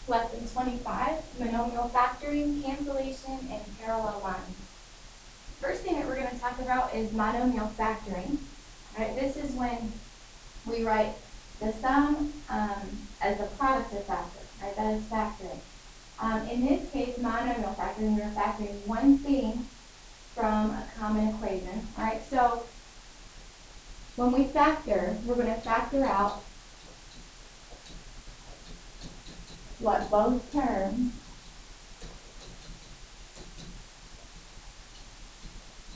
Lesson 25, monomial factoring, cancellation, and parallel lines. First thing that we're going to talk about is monomial factoring. Right, this is when we write the sum as the product of factors. Right, that is factoring. In this case, monomial factoring, we're factoring one thing from a common equation. All right, so when we factor, we're going to factor out what both terms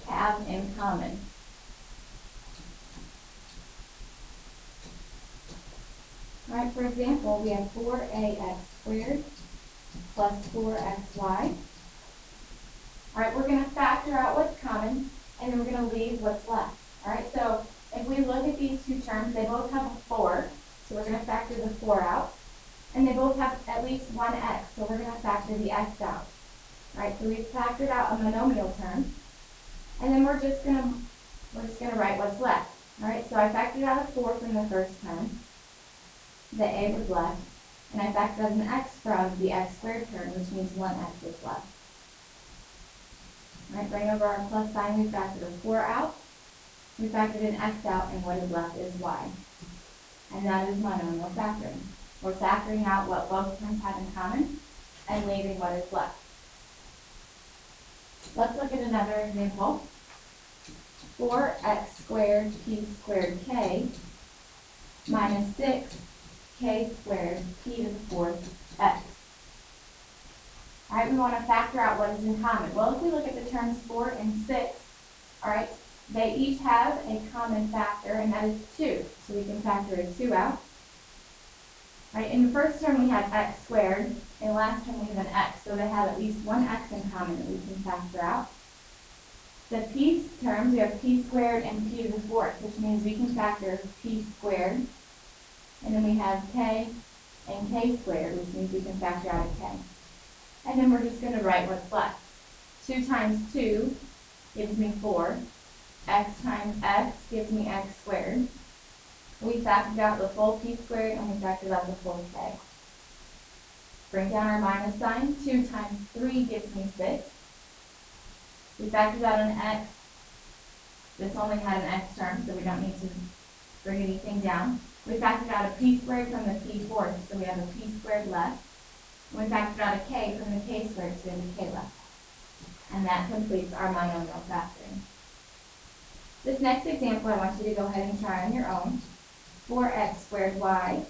have in common. All right, for example, we have 4ax squared plus 4xy. All right, we're going to factor out what's common, and then we're going to leave what's left. All right, so if we look at these two terms, they both have a 4, so we're going to factor the 4 out. And they both have at least one x, so we're going to factor the x out. All right, so we've factored out a monomial term, and then we're just going to write what's left. All right, so I factored out a 4 from the first term. The a was left, and I factored out an x from the x squared term, which means 1x is left. All right, bring over our plus sign. We factored a 4 out. We factored an x out, and what is left is y. And that is monomial factoring. We're factoring out what both terms have in common and leaving what is left. Let's look at another example. 4x squared p squared k minus 6k squared p to the 4th x. All right, we want to factor out what is in common. Well, if we look at the terms 4 and 6, all right, they each have a common factor, and that is 2. So we can factor a 2 out. Right, in the first term we had x squared, in the last term we have an x, so they have at least one x in common that we can factor out. The p terms, we have p squared and p to the 4th, which means we can factor p squared. And then we have k and k squared, which means we can factor out a k. And then we're just going to write what's left. 2 times 2 gives me 4. X times x gives me x squared. We factored out the full p squared, and we factored out the full k. Bring down our minus sign. 2 times 3 gives me 6. We factored out an x. This only had an x term, so we don't need to bring anything down. We factored out a p squared from the p fourth, so we have a p squared left. We factored out a k from the k squared, so we have a k left. And that completes our monomial factoring. This next example, I want you to go ahead and try on your own. 4x squared y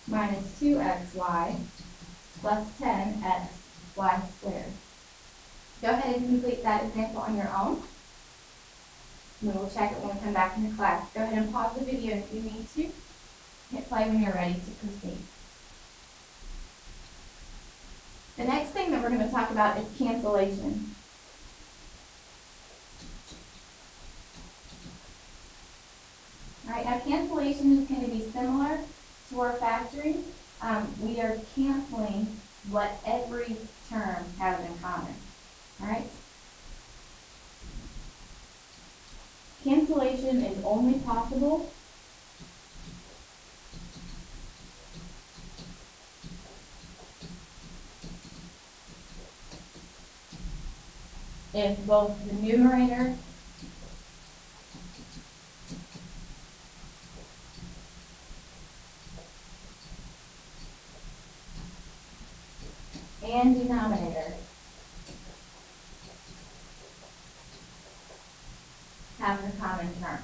minus 2xy plus 10x y squared. Go ahead and complete that example on your own. We will check it when we come back into class. Go ahead and pause the video if you need to. Hit play when you're ready to proceed. The next thing that we're going to talk about is cancellation. All right, now cancellation is going to be similar to our factoring. We are canceling what every term has in common. All right? Cancellation is only possible if both the numerator and denominator have the common term.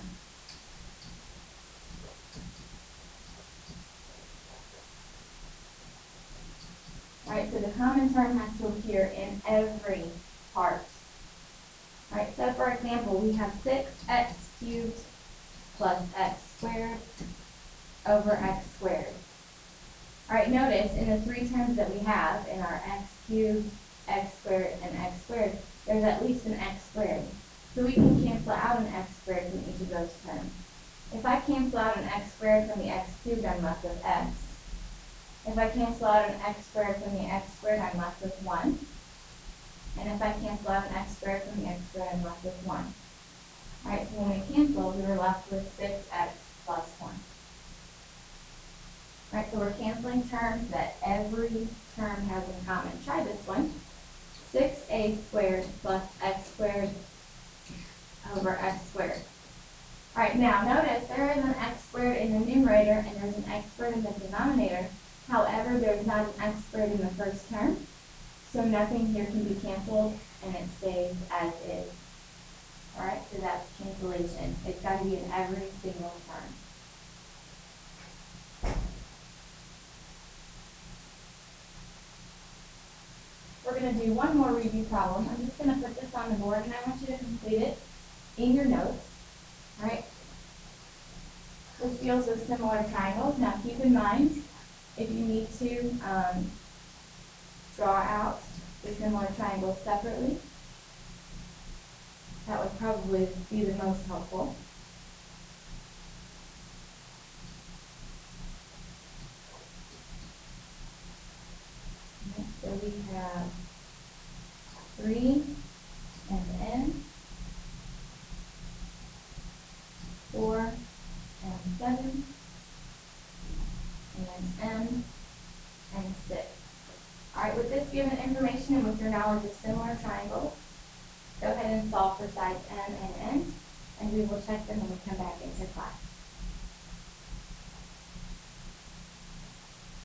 All right, so the common term has to appear in every part. All right, so for example, we have 6x cubed plus x squared over x squared. All right, notice in the 3 terms that we have in our x cubed, x squared, and x squared, there's at least an x squared. So we can cancel out an x squared from each of those terms. If I cancel out an x squared from the x cubed, I'm left with x. If I cancel out an x squared from the x squared, I'm left with 1. And if I cancel out an x squared from the x squared, I'm left with 1. All right, so when we cancel, we were left with 6x plus 1. Right, so we're canceling terms that every term has in common. Try this one. 6a squared plus x squared over x squared. All right, now notice there is an x squared in the numerator and there's an x squared in the denominator. However, there's not an x squared in the first term, so nothing here can be canceled and it stays as is. All right, so that's cancellation. It's got to be in every single term. We're going to do one more review problem. I'm just going to put this on the board and I want you to complete it in your notes. All right. This deals with similar triangles. Now keep in mind, if you need to draw out the similar triangles separately, that would probably be the most helpful. Okay, so we have 3 and n, 4 and 7, and then m and 6. All right, with this given information and with your knowledge of similar triangles, go ahead and solve for sides m and n, and we will check them when we come back into class.